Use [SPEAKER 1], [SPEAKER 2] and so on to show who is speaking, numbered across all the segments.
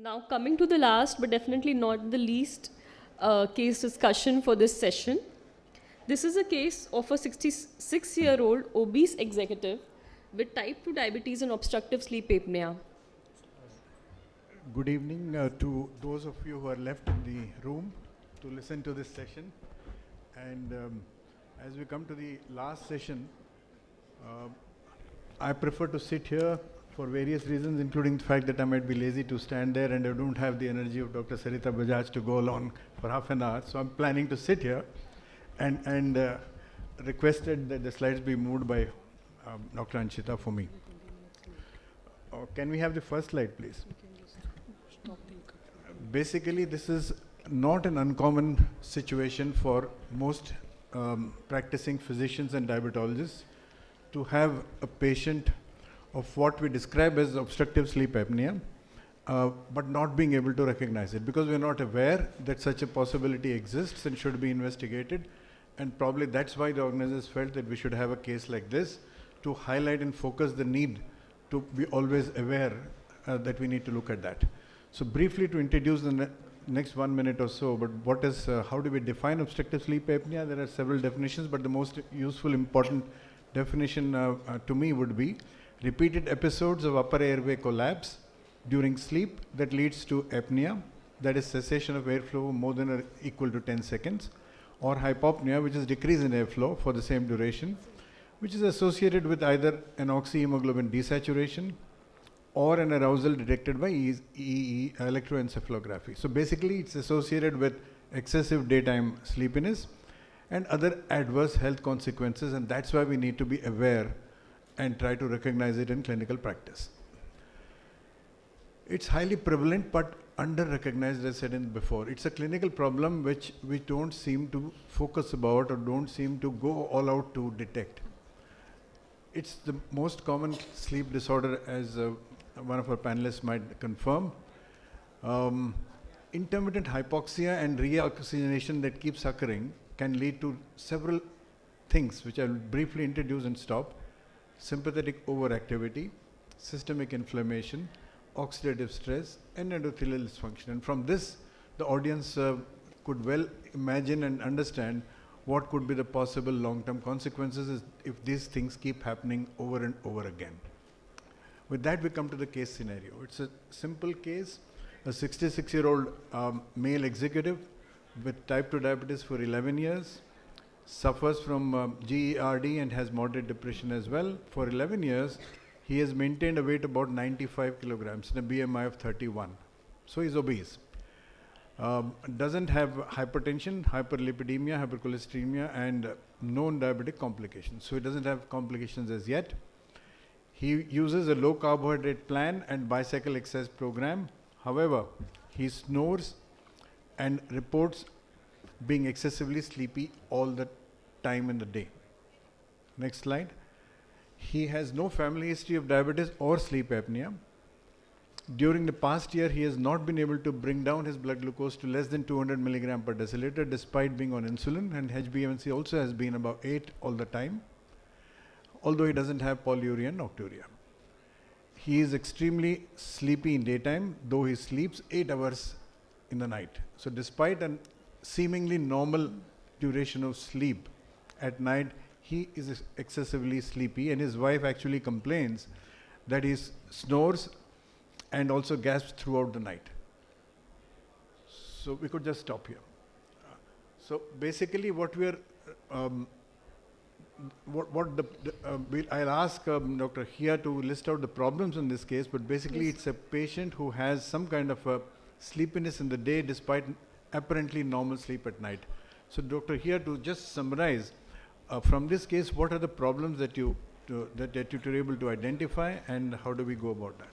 [SPEAKER 1] Now, coming to the last, but definitely not the least, case discussion for this session. This is a case of a 66-year-old obese executive with type 2 diabetes and obstructive sleep apnea.
[SPEAKER 2] Good evening to those of you who are left in the room to listen to this session. And as we come to the last session, I prefer to sit here for various reasons, including the fact that I might be lazy to stand there and I don't have the energy of Dr. Sarita Bajaj to go along for half an hour. So I'm planning to sit here and requested that the slides be moved by Dr. Anshita for me. Can we have the first slide, please? Basically, this is not an uncommon situation for most practicing physicians and diabetologists to have a patient of what we describe as obstructive sleep apnea, but not being able to recognize it because we're not aware that such a possibility exists and should be investigated. And probably that's why the organizers felt that we should have a case like this to highlight and focus the need to be always aware that we need to look at that. So briefly to introduce the next 1 minute or so, but what is, how do we define obstructive sleep apnea? There are several definitions, but the most useful, important definition to me would be repeated episodes of upper airway collapse during sleep that leads to apnea, that is cessation of airflow more than or equal to 10 seconds, or hypopnea, which is decrease in airflow for the same duration, which is associated with either an oxyhemoglobin desaturation or an arousal detected by electroencephalography. So basically it's associated with excessive daytime sleepiness and other adverse health consequences, and that's why we need to be aware and try to recognize it in clinical practice. It's highly prevalent but under-recognized, as I said before. It's a clinical problem which we don't seem to focus about or don't seem to go all out to detect. It's the most common sleep disorder, as one of our panelists might confirm. Intermittent hypoxia and reoxygenation that keeps occurring can lead to several things, which I'll briefly introduce and stop. Sympathetic overactivity, systemic inflammation, oxidative stress, and endothelial dysfunction. And from this, the audience could well imagine and understand what could be the possible long-term consequences if these things keep happening over and over again. With that, we come to the case scenario. It's a simple case. A 66-year-old male executive with type 2 diabetes for 11 years, suffers from GERD and has moderate depression as well. For 11 years, he has maintained a weight about 95 kilograms and a BMI of 31. So he's obese. Doesn't have hypertension, hyperlipidemia, hypercholesteremia, and known diabetic complications. So he doesn't have complications as yet. He uses a low carbohydrate plan and bicycle exercise program. However, he snores and reports being excessively sleepy all the time in the day. Next slide. He has no family history of diabetes or sleep apnea. During the past year, he has not been able to bring down his blood glucose to less than 200 milligram per deciliter despite being on insulin, and HbA1c also has been about 8 all the time, although he doesn't have polyuria and nocturia. He is extremely sleepy in daytime, though he sleeps 8 hours in the night. So despite a seemingly normal duration of sleep at night, he is excessively sleepy, and his wife actually complains that he snores and also gasps throughout the night. So we could just stop here. So basically what we are, I'll ask Dr. Hia to list out the problems in this case, but basically yes, it's a patient who has some kind of a sleepiness in the day despite apparently normal sleep at night. So Dr. Hia, to just summarize, from this case, what are the problems that you were able to identify, and how do we go about that?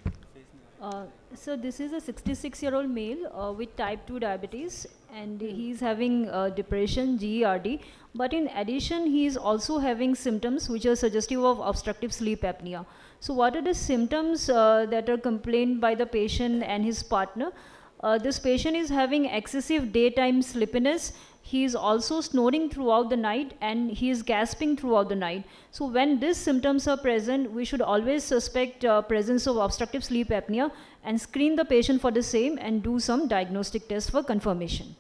[SPEAKER 3] So this is a 66-year-old male with type 2 diabetes, and he's having depression, GERD, but in addition he is also having symptoms which are suggestive of obstructive sleep apnea. So what are the symptoms that are complained by the patient and his partner? This patient is having excessive daytime sleepiness. He is also snoring throughout the night and he is gasping throughout the night. So when these symptoms are present, we should always suspect presence of obstructive sleep apnea and screen the patient for the same and do some diagnostic tests for confirmation.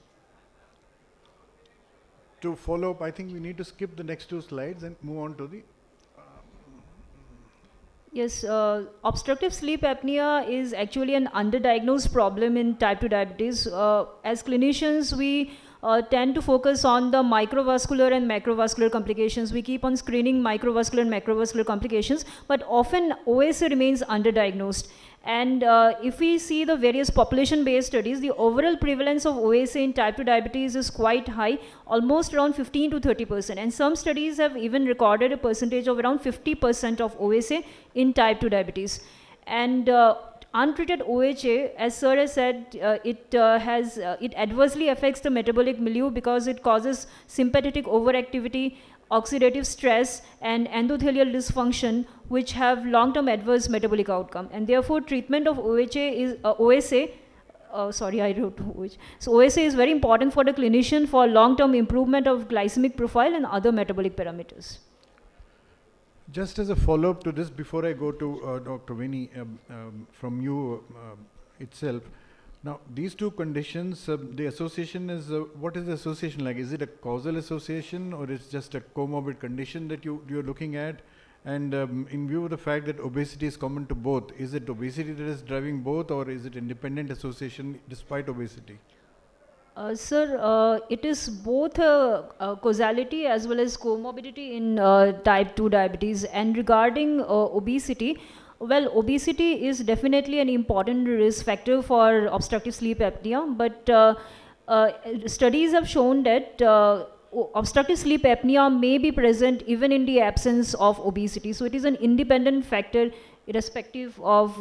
[SPEAKER 2] To follow up, I think we need to skip the next 2 slides and move on to the
[SPEAKER 3] Yes, obstructive sleep apnea is actually an underdiagnosed problem in type 2 diabetes. As clinicians, we tend to focus on the microvascular and macrovascular complications. We keep on screening microvascular and macrovascular complications, but often OSA remains underdiagnosed. And if we see the various population-based studies, the overall prevalence of OSA in type 2 diabetes is quite high, almost around 15 to 30%. And some studies have even recorded a percentage of around 50% of OSA in type 2 diabetes. And untreated OHA, as Sir has said, it adversely affects the metabolic milieu because it causes sympathetic overactivity, oxidative stress, and endothelial dysfunction, which have long-term adverse metabolic outcome. And therefore, treatment of OSA is very important for the clinician for long-term improvement of glycemic profile and other metabolic parameters.
[SPEAKER 2] Just as a follow-up to this, before I go to Dr. Vinny, from you itself, now these 2 conditions, the association is, what is the association like? Is it a causal association or is it just a comorbid condition that you're looking at? And in view of the fact that obesity is common to both, is it obesity that is driving both or is it independent association despite obesity?
[SPEAKER 3] Sir, it is both causality as well as comorbidity in type 2 diabetes. And regarding obesity, well, obesity is definitely an important risk factor for obstructive sleep apnea, but studies have shown that obstructive sleep apnea may be present even in the absence of obesity. So it is an independent factor irrespective of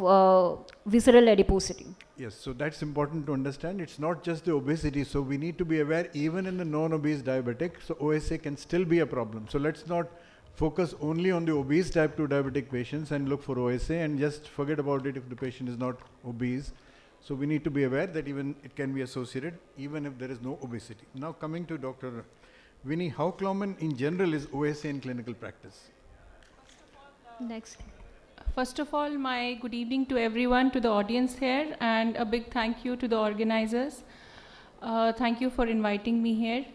[SPEAKER 3] visceral adiposity.
[SPEAKER 2] Yes, so that's important to understand. It's not just the obesity, so we need to be aware even in the non-obese diabetic, so OSA can still be a problem. So let's not focus only on the obese type 2 diabetic patients and look for OSA and just forget about it if the patient is not obese. So we need to be aware that even it can be associated even if there is no obesity. Now coming to Dr. Vinny, how common in general is OSA in clinical practice?
[SPEAKER 3] Next.
[SPEAKER 4] First of all, my good evening to everyone, to the audience here, and a big thank you to the organizers. Thank you for inviting me here.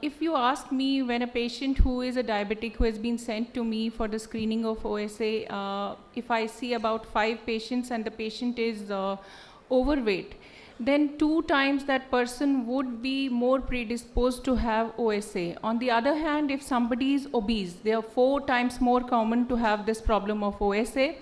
[SPEAKER 4] If you ask me, when a patient who is a diabetic who has been sent to me for the screening of OSA, if I see about 5 patients and the patient is overweight, then 2 times that person would be more predisposed to have OSA. On the other hand, if somebody is obese, they are 4 times more common to have this problem of OSA.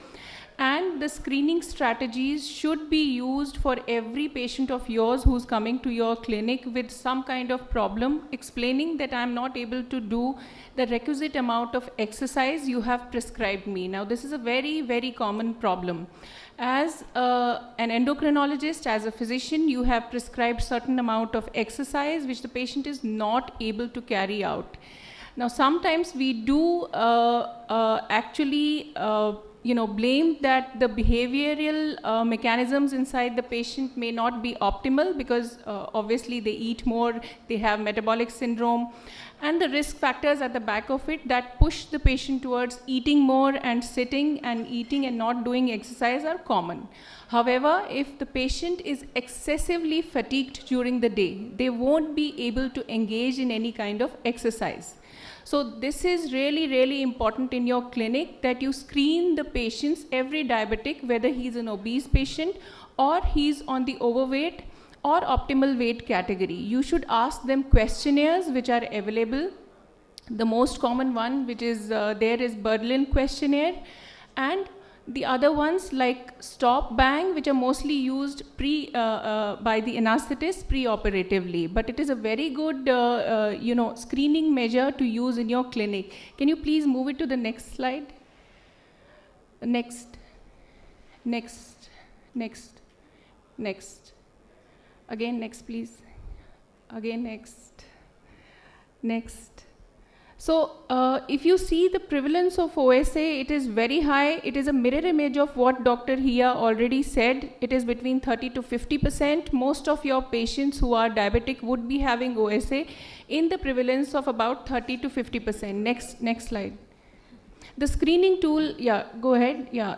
[SPEAKER 4] And the screening strategies should be used for every patient of yours who's coming to your clinic with some kind of problem, explaining that I'm not able to do the requisite amount of exercise you have prescribed me. Now, this is a very, very common problem. As an endocrinologist, as a physician, you have prescribed certain amount of exercise which the patient is not able to carry out. Now, sometimes we do actually blame that the behavioral mechanisms inside the patient may not be optimal because obviously they eat more, they have metabolic syndrome, and the risk factors at the back of it that push the patient towards eating more and sitting and eating and not doing exercise are common. However, if the patient is excessively fatigued during the day, they won't be able to engage in any kind of exercise. So this is really, really important in your clinic that you screen the patients, every diabetic, whether he's an obese patient or he's on the overweight or optimal weight category. You should ask them questionnaires which are available. The most common one which is there is Berlin questionnaire, and the other ones like stop bang, which are mostly used by the anesthetist pre-operatively, but it is a very good screening measure to use in your clinic. Can you please move it to the next slide? Next. Again, next, please. Again, next. So if you see the prevalence of OSA, it is very high. It is a mirror image of what Dr. Hia already said. It is between 30 to 50%. Most of your patients who are diabetic would be having OSA in the prevalence of about 30 to 50%. Next slide. The screening tool, yeah, go ahead, yeah.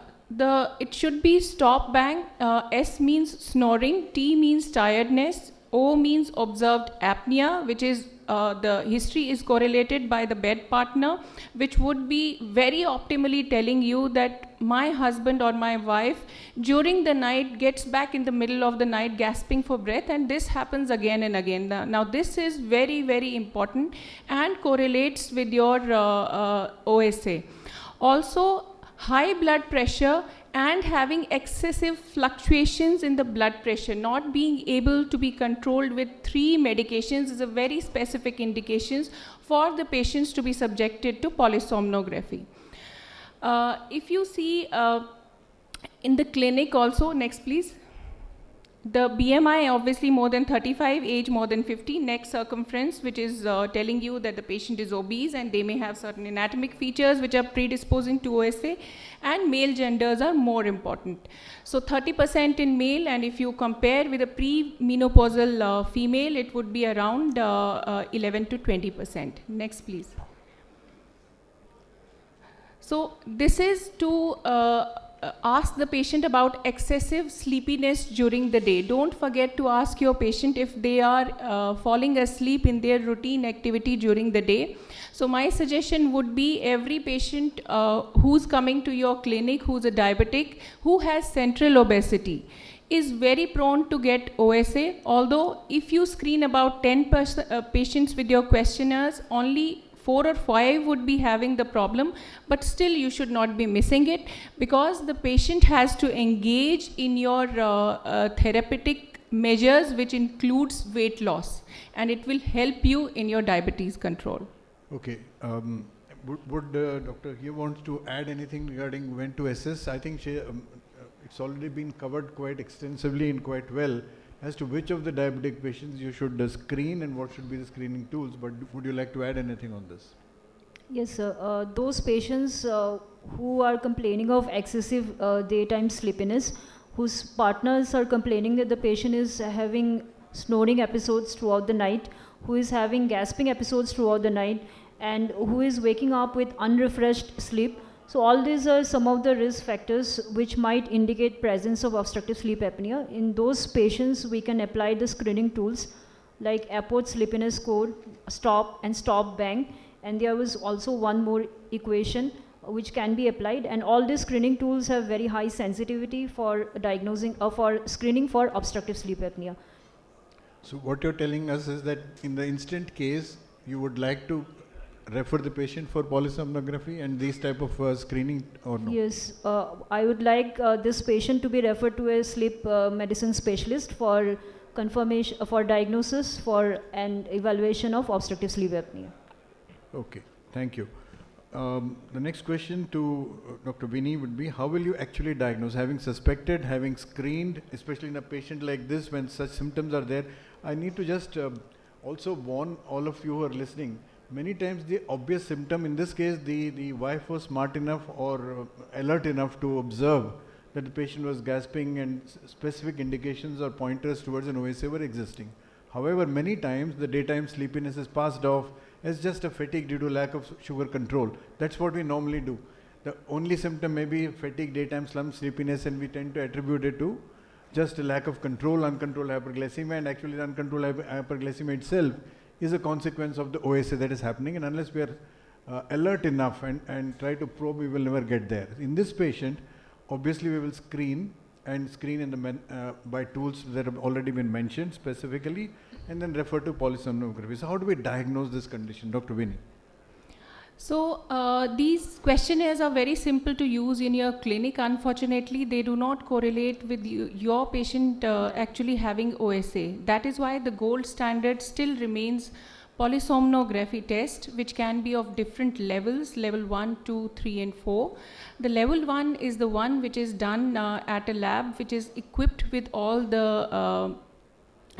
[SPEAKER 4] It should be stop bang. S means snoring, T means tiredness, O means observed apnea, which is the history is correlated by the bed partner, which would be very optimally telling you that my husband or my wife during the night gets back in the middle of the night gasping for breath, and this happens again and again. Now this is very, very important and correlates with your OSA. Also, high blood pressure and having excessive fluctuations in the blood pressure, not being able to be controlled with 3 medications is a very specific indication for the patients to be subjected to polysomnography. If you see in the clinic also, next please. The BMI obviously more than 35, age more than 50, neck circumference, which is telling you that the patient is obese and they may have certain anatomic features which are predisposing to OSA, and male genders are more important. So 30% in male, and if you compare with a pre-menopausal female, it would be around 11 to 20%. Next please. So this is to ask the patient about excessive sleepiness during the day. Don't forget to ask your patient if they are falling asleep in their routine activity during the day. So my suggestion would be every patient who's coming to your clinic who's a diabetic, who has central obesity, is very prone to get OSA, although if you screen about 10 patients with your questionnaires, only 4 or 5 would be having the problem, but still you should not be missing it, because the patient has to engage in your therapeutic measures, which includes weight loss, and it will help you in your diabetes control.
[SPEAKER 2] Okay. Would Dr. Hia wants to add anything regarding when to assess? I think it's already been covered quite extensively and quite well as to which of the diabetic patients you should screen and what should be the screening tools, but would you like to add anything on this?
[SPEAKER 3] Yes, sir. Those patients who are complaining of excessive daytime sleepiness, whose partners are complaining that the patient is having snoring episodes throughout the night, who is having gasping episodes throughout the night, and who is waking up with unrefreshed sleep. So all these are some of the risk factors which might indicate presence of obstructive sleep apnea. In those patients, we can apply the screening tools like Apnea sleepiness score, stop and stop bang. And there was also one more equation which can be applied. And all these screening tools have very high sensitivity for diagnosing for screening for obstructive sleep apnea.
[SPEAKER 2] So what you're telling us is that in the instant case, you would like to refer the patient for polysomnography and these type of screening, or no?
[SPEAKER 3] Yes, I would like this patient to be referred to a sleep medicine specialist for confirmation, for diagnosis, for an evaluation of obstructive sleep apnea.
[SPEAKER 2] Okay, thank you. The next question to Dr. Vinny would be, how will you actually diagnose? Having suspected, having screened, especially in a patient like this when such symptoms are there, I need to just also warn all of you who are listening. Many times the obvious symptom, in this case the wife was smart enough or alert enough to observe that the patient was gasping and specific indications or pointers towards an OSA were existing. However, many times the daytime sleepiness is passed off as just a fatigue due to lack of sugar control. That's what we normally do. The only symptom may be fatigue, daytime slump, sleepiness, and we tend to attribute it to just a lack of control, uncontrolled hyperglycemia, and actually the uncontrolled hyperglycemia itself is a consequence of the OSA that is happening, and unless we are alert enough and try to probe, we will never get there. In this patient, obviously we will screen in the by tools that have already been mentioned specifically, and then refer to polysomnography. So how do we diagnose this condition, Dr. Vinny?
[SPEAKER 4] So these questionnaires are very simple to use in your clinic. Unfortunately, they do not correlate with your patient actually having OSA. That is why the gold standard still remains polysomnography test, which can be of different levels, level 1, 2, 3 and 4. The level 1 is the one which is done at a lab which is equipped with all the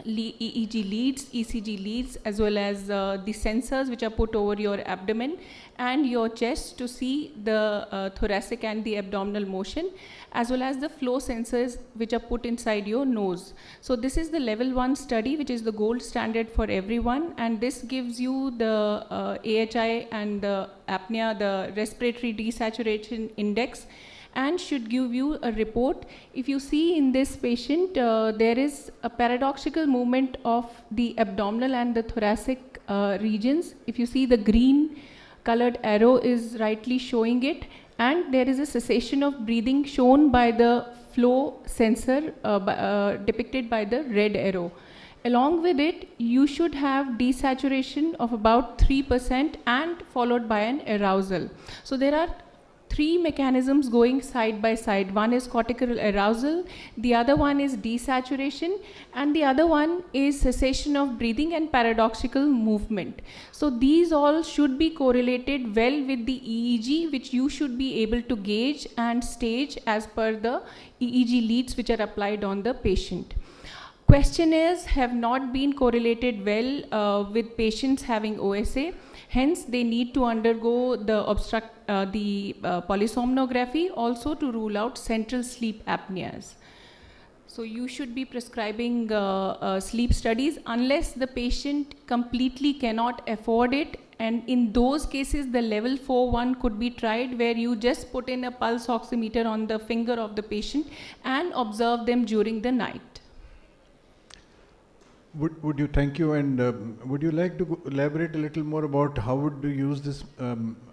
[SPEAKER 4] EEG leads, ECG leads, as well as the sensors which are put over your abdomen and your chest to see the thoracic and the abdominal motion, as well as the flow sensors which are put inside your nose. So this is the level 1 study, which is the gold standard for everyone, and this gives you the AHI and the apnea, the respiratory desaturation index, and should give you a report. If you see in this patient, there is a paradoxical movement of the abdominal and the thoracic regions. If you see, the green colored arrow is rightly showing it, and there is a cessation of breathing shown by the flow sensor depicted by the red arrow. Along with it, you should have desaturation of about 3% and followed by an arousal. So there are 3 mechanisms going side by side. One is cortical arousal, the other one is desaturation, and the other one is cessation of breathing and paradoxical movement. So these all should be correlated well with the EEG, which you should be able to gauge and stage as per the EEG leads which are applied on the patient. Questionnaires have not been correlated well with patients having OSA. Hence, they need to undergo the polysomnography also to rule out central sleep apneas. So you should be prescribing sleep studies unless the patient completely cannot afford it. And in those cases, the level 4 one could be tried, where you just put in a pulse oximeter on the finger of the patient and observe them during the night.
[SPEAKER 2] Would you, thank you, and would you like to elaborate a little more about how would you use this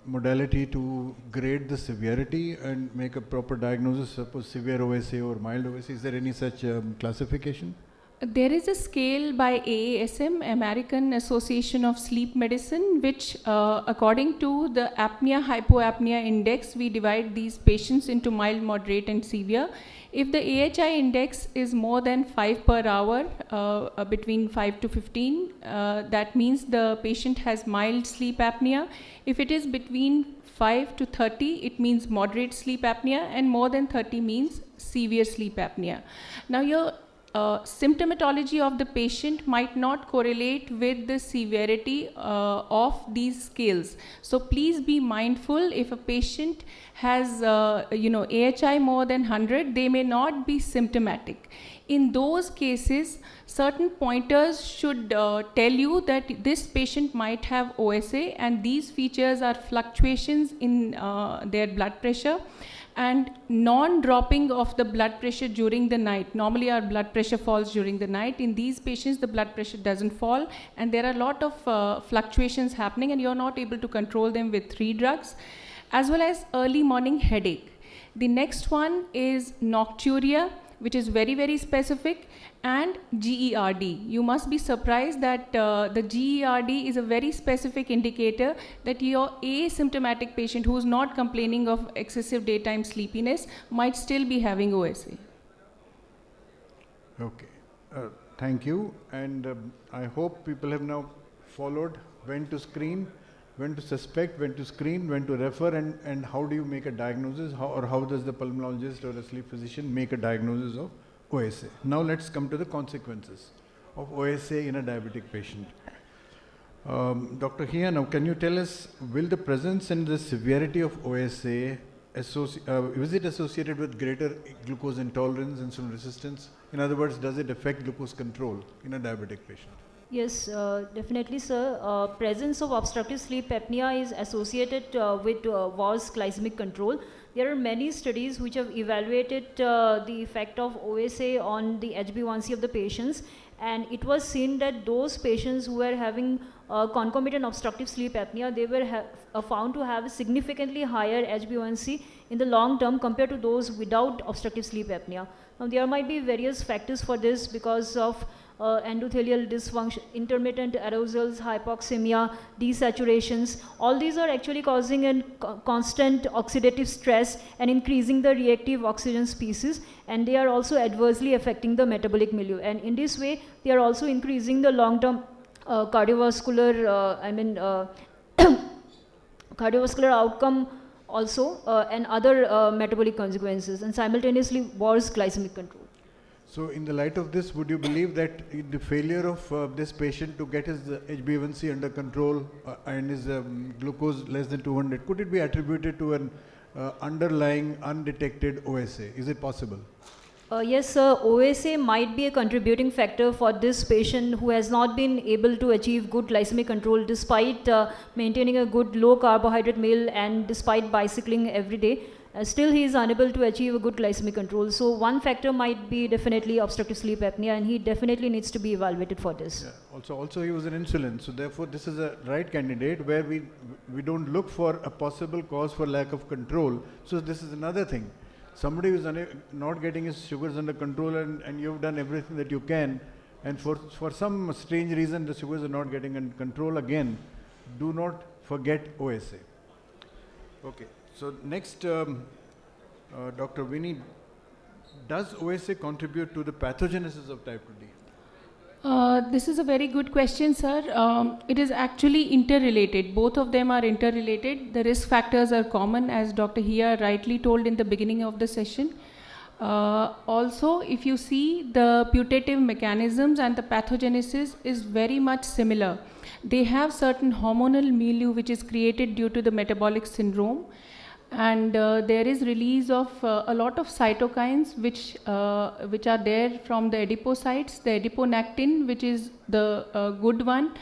[SPEAKER 2] modality to grade the severity and make a proper diagnosis, suppose severe OSA or mild OSA? Is there any such classification?
[SPEAKER 4] There is a scale by AASM, American Association of Sleep Medicine, which according to the apnea-hypoapnea index, we divide these patients into mild, moderate and severe. If the AHI index is more than 5 per hour, between 5 to 15, that means the patient has mild sleep apnea. If it is between 5 to 30, it means moderate sleep apnea, and more than 30 means severe sleep apnea. Now, your symptomatology of the patient might not correlate with the severity of these scales. So please be mindful. If a patient has AHI more than 100, they may not be symptomatic. In those cases, certain pointers should tell you that this patient might have OSA, and these features are fluctuations in their blood pressure and non-dropping of the blood pressure during the night. Normally our blood pressure falls during the night. In these patients, the blood pressure doesn't fall, and there are a lot of fluctuations happening, and you're not able to control them with 3 drugs, as well as early morning headache. The next one is Nocturia, which is very, very specific, and GERD. You must be surprised that the GERD is a very specific indicator that your asymptomatic patient who is not complaining of excessive daytime sleepiness might still be having OSA.
[SPEAKER 2] Okay, thank you, and I hope people have now followed when to screen, when to suspect, when to screen, when to refer, and how do you make a diagnosis, how does the pulmonologist or a sleep physician make a diagnosis of OSA. Now let's come to the consequences of OSA in a diabetic patient. Dr. Hia, now can you tell us, will the presence and the severity of OSA, is it associated with greater glucose intolerance, insulin resistance? In other words, does it affect glucose control in a diabetic patient?
[SPEAKER 3] Yes, definitely, sir. Presence of obstructive sleep apnea is associated with worse glycemic control. There are many studies which have evaluated the effect of OSA on the HbA1c of the patients, and it was seen that those patients who were having concomitant obstructive sleep apnea, they were found to have significantly higher HbA1c in the long term compared to those without obstructive sleep apnea. Now, there might be various factors for this because of endothelial dysfunction, intermittent arousals, hypoxemia, desaturations. All these are actually causing a constant oxidative stress and increasing the reactive oxygen species, and they are also adversely affecting the metabolic milieu. And in this way, they are also increasing the long-term cardiovascular, cardiovascular outcome also, and other metabolic consequences, and simultaneously worse glycemic control.
[SPEAKER 2] So in the light of this, would you believe that the failure of this patient to get his HbA1c under control and his glucose less than 200, could it be attributed to an underlying undetected OSA? Is it possible?
[SPEAKER 3] Yes, sir. OSA might be a contributing factor for this patient who has not been able to achieve good glycemic control despite maintaining a good low carbohydrate meal and despite bicycling every day. Still he is unable to achieve a good glycemic control. So one factor might be definitely obstructive sleep apnea, and he definitely needs to be evaluated for this.
[SPEAKER 2] Yeah. Also he was an insulin, so therefore this is a right candidate where we don't look for a possible cause for lack of control. So this is another thing. Somebody who is not getting his sugars under control, and you've done everything that you can, and for some strange reason the sugars are not getting under control again, do not forget OSA. Okay. So next, Dr. Vinny, does OSA contribute to the pathogenesis of type 2D?
[SPEAKER 4] This is a very good question, sir. It is actually interrelated. Both of them are interrelated. The risk factors are common, as Dr. Hia rightly told in the beginning of the session. Also, if you see, the putative mechanisms and the pathogenesis is very much similar. They have certain hormonal milieu which is created due to the metabolic syndrome. And there is release of a lot of cytokines which are there from the adipocytes. The adiponectin, which is the good one,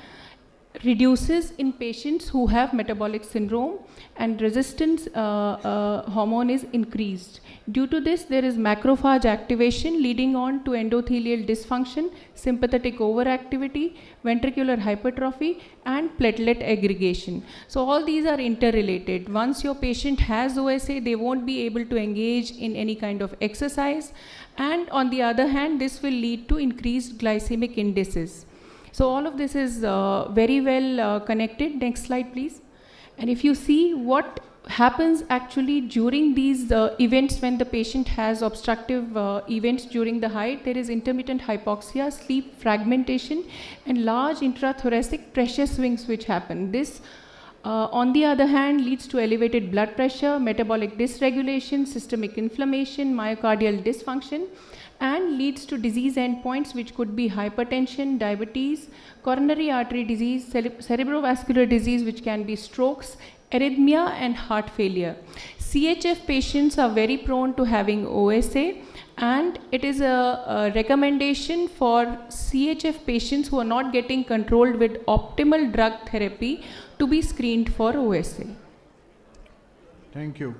[SPEAKER 4] reduces in patients who have metabolic syndrome, and resistance hormone is increased. Due to this, there is macrophage activation leading on to endothelial dysfunction, sympathetic overactivity, ventricular hypertrophy, and platelet aggregation. So all these are interrelated. Once your patient has OSA, they won't be able to engage in any kind of exercise, and on the other hand, this will lead to increased glycemic indices. So all of this is very well connected. Next slide, please. And if you see what happens actually during these events, when the patient has obstructive events during the height, there is intermittent hypoxia, sleep fragmentation, and large intrathoracic pressure swings which happen. This on the other hand leads to elevated blood pressure, metabolic dysregulation, systemic inflammation, myocardial dysfunction, and leads to disease endpoints which could be hypertension, diabetes, coronary artery disease, cerebrovascular disease, which can be strokes, arrhythmia, and heart failure. CHF patients are very prone to having OSA, and it is a recommendation for CHF patients who are not getting controlled with optimal drug therapy to be screened for OSA.
[SPEAKER 2] Thank you.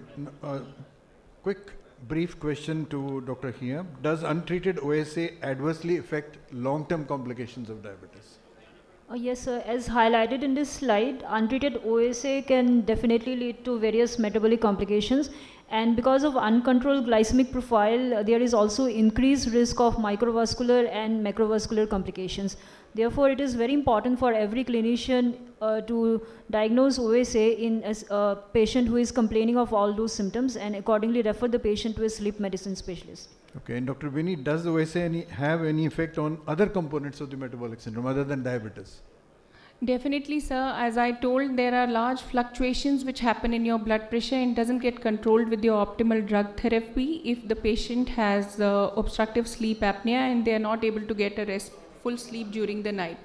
[SPEAKER 2] Quick brief question to Dr. Hia. Does untreated OSA adversely affect long-term complications of diabetes?
[SPEAKER 3] Yes, sir. As highlighted in this slide, untreated OSA can definitely lead to various metabolic complications, and because of uncontrolled glycemic profile, there is also increased risk of microvascular and macrovascular complications. Therefore, it is very important for every clinician to diagnose OSA in a patient who is complaining of all those symptoms, and accordingly refer the patient to a sleep medicine specialist.
[SPEAKER 2] Okay, and Dr. Vinny, does the OSA have any effect on other components of the metabolic syndrome other than diabetes?
[SPEAKER 4] Definitely, sir. As I told, there are large fluctuations which happen in your blood pressure and doesn't get controlled with your optimal drug therapy if the patient has obstructive sleep apnea and they are not able to get a restful sleep during the night.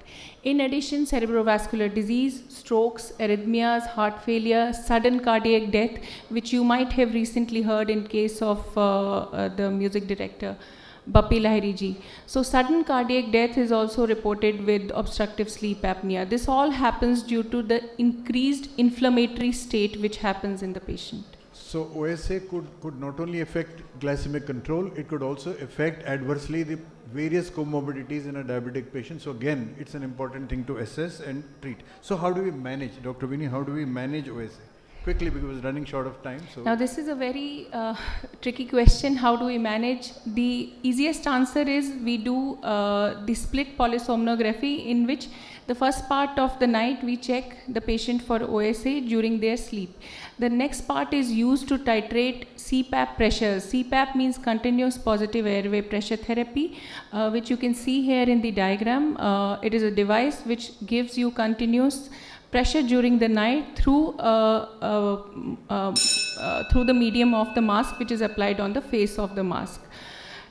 [SPEAKER 4] In addition, cerebrovascular disease, strokes, arrhythmias, heart failure, sudden cardiac death, which you might have recently heard in case of the music director Bappi Lahiri ji. So sudden cardiac death is also reported with obstructive sleep apnea. This all happens due to the increased inflammatory state which happens in the patient.
[SPEAKER 2] So OSA could not only affect glycemic control, it could also affect adversely the various comorbidities in a diabetic patient. So again, it's an important thing to assess and treat. So how do we manage, Dr. Vinny, how do we manage OSA? Quickly, because we're running short of time. So
[SPEAKER 4] now this is a very tricky question. How do we manage? The easiest answer is we do the split polysomnography, in which the first part of the night we check the patient for OSA during their sleep. The next part is used to titrate CPAP pressures. CPAP means continuous positive airway pressure therapy, which you can see here in the diagram. It is a device which gives you continuous pressure during the night through the medium of the mask, which is applied on the face of the mask.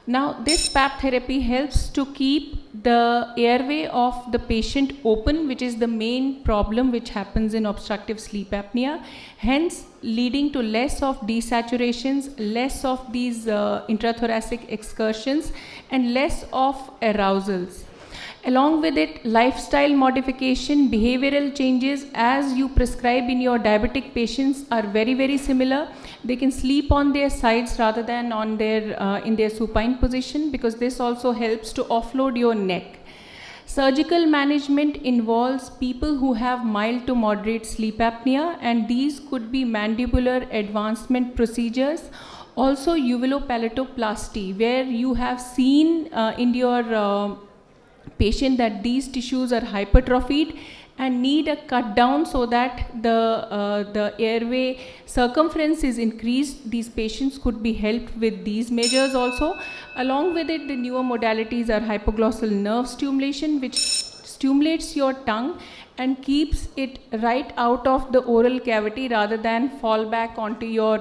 [SPEAKER 4] Now, this PAP therapy helps to keep the airway of the patient open, which is the main problem which happens in obstructive sleep apnea, hence leading to less of desaturations, less of these intrathoracic excursions, and less of arousals. Along with it, lifestyle modification, behavioral changes as you prescribe in your diabetic patients are very, very similar. They can sleep on their sides rather than on their, in their supine position, because this also helps to offload your neck. Surgical management involves people who have mild to moderate sleep apnea, and these could be mandibular advancement procedures. Also uvulopalatoplasty, where you have seen in your patient that these tissues are hypertrophied and need a cut down so that the airway circumference is increased. These patients could be helped with these measures also. Along with it, the newer modalities are hypoglossal nerve stimulation, which stimulates your tongue and keeps it right out of the oral cavity rather than fall back onto your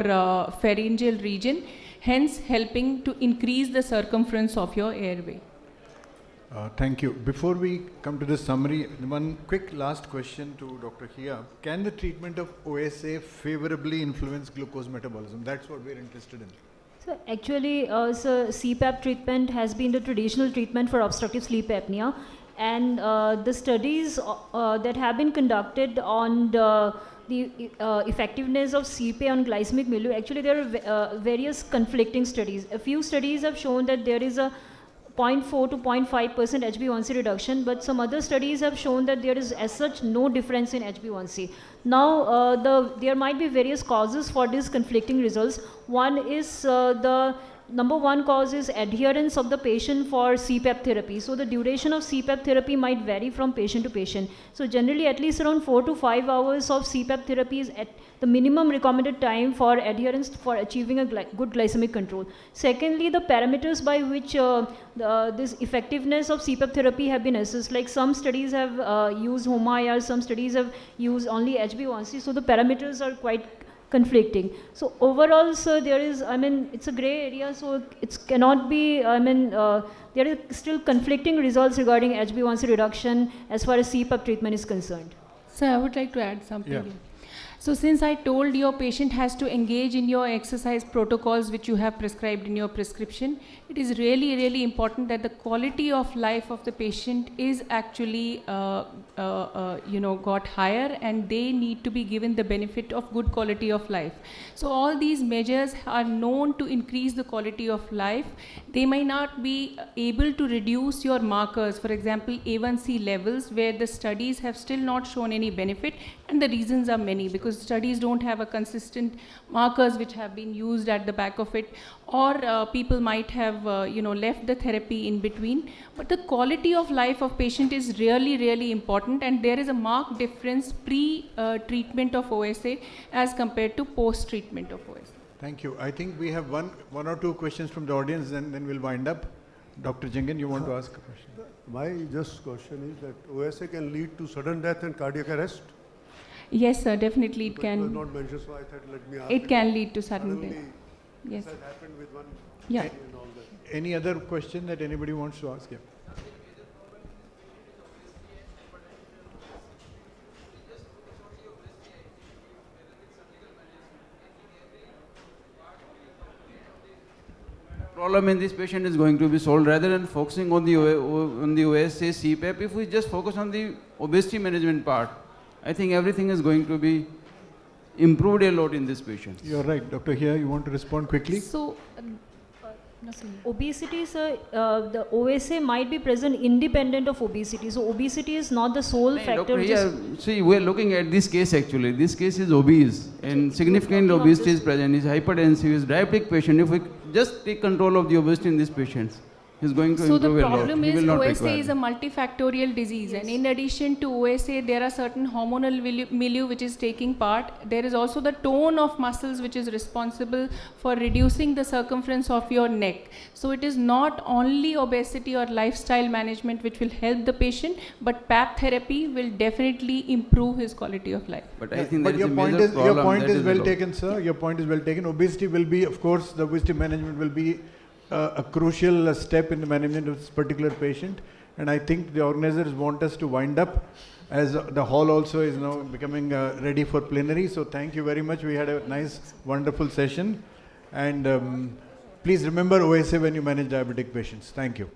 [SPEAKER 4] pharyngeal region, hence helping to increase the circumference of your airway.
[SPEAKER 2] Thank you. Before we come to the summary, one quick last question to Dr. Hia. Can the treatment of OSA favorably influence glucose metabolism? That's what we're interested in.
[SPEAKER 3] So actually, so CPAP treatment has been the traditional treatment for obstructive sleep apnea, and the studies that have been conducted on the effectiveness of CPAP on glycemic milieu, actually there are various conflicting studies. A few studies have shown that there is a 0.4 to 0.5% HbA1c reduction, but some other studies have shown that there is as such no difference in HbA1c. Now, there might be various causes for these conflicting results. One is the number one cause is adherence of the patient for CPAP therapy. So the duration of CPAP therapy might vary from patient to patient. So generally at least around 4 to 5 hours of CPAP therapy is at the minimum recommended time for adherence for achieving a good glycemic control. Secondly, the parameters by which this effectiveness of CPAP therapy have been assessed, like some studies have used HOMA-IR, some studies have used only HbA1c, so the parameters are quite conflicting. So overall, sir, there is, I mean, it's a gray area, so it cannot be, I mean, there are still conflicting results regarding HbA1c reduction as far as CPAP treatment is concerned.
[SPEAKER 4] So I would like to add something
[SPEAKER 2] Yeah.
[SPEAKER 4] here. So since I told your patient has to engage in your exercise protocols which you have prescribed in your prescription, it is really, really important that the quality of life of the patient is actually, got higher, and they need to be given the benefit of good quality of life. So all these measures are known to increase the quality of life. They may not be able to reduce your markers, for example, A1C levels, where the studies have still not shown any benefit, and the reasons are many, because studies don't have a consistent markers which have been used at the back of it, or people might have left the therapy in between. But the quality of life of patient is really, really important, and there is a marked difference pre-treatment of OSA as compared to post-treatment of OSA.
[SPEAKER 2] Thank you. I think we have one or two questions from the audience, and then we'll wind up. Dr. Jengen, you want to ask a question?
[SPEAKER 5] My just question is that OSA can lead to sudden death and cardiac arrest?
[SPEAKER 4] Yes, sir, definitely it
[SPEAKER 5] It was
[SPEAKER 4] can.
[SPEAKER 5] not mentioned, so I thought let me ask.
[SPEAKER 4] It can lead to sudden death.
[SPEAKER 5] Suddenly,
[SPEAKER 4] Yes.
[SPEAKER 5] this has happened with one
[SPEAKER 4] Yeah.
[SPEAKER 5] and all that.
[SPEAKER 2] Any other question that anybody wants to ask? Yeah.
[SPEAKER 6] Problem in this patient is going to be solved rather than focusing on the OSA CPAP. If we just focus on the obesity management part, I think everything is going to be improved a lot in this patient.
[SPEAKER 2] You're right. Dr. Hia, you want to respond quickly?
[SPEAKER 4] So,
[SPEAKER 3] Obesity, sir, the OSA might be present independent of obesity. So obesity is not the sole factor.
[SPEAKER 6] Doctor,
[SPEAKER 3] Which
[SPEAKER 6] here, see, we are looking at this case actually. This case is obese and significant
[SPEAKER 3] talking of
[SPEAKER 6] obesity
[SPEAKER 3] this-
[SPEAKER 6] is present. He's hypertensive, he's diabetic patient. If we just take control of the obesity in this patient, he's going to
[SPEAKER 4] So the
[SPEAKER 6] improve a lot.
[SPEAKER 4] problem
[SPEAKER 6] He
[SPEAKER 4] is
[SPEAKER 6] will not
[SPEAKER 4] OSA
[SPEAKER 6] require
[SPEAKER 4] is a multifactorial disease, and in addition to OSA, there are certain hormonal milieu which is taking part. There is also the tone of muscles which is responsible for reducing the circumference of your neck. So it is not only obesity or lifestyle management which will help the patient, but PAP therapy will definitely improve his quality of life.
[SPEAKER 6] But I think
[SPEAKER 2] But
[SPEAKER 6] there is
[SPEAKER 2] your
[SPEAKER 6] a
[SPEAKER 2] point
[SPEAKER 6] major
[SPEAKER 2] is
[SPEAKER 6] problem.
[SPEAKER 2] your point
[SPEAKER 6] that
[SPEAKER 2] is
[SPEAKER 6] the
[SPEAKER 2] well
[SPEAKER 6] law.
[SPEAKER 2] taken, sir. Your point is well taken. Obesity will be, of course, the obesity management will be a crucial step in the management of this particular patient. And I think the organizers want us to wind up, as the hall also is now becoming ready for plenary. So thank you very much. We had a nice, wonderful session. And please remember OSA when you manage diabetic patients. Thank you.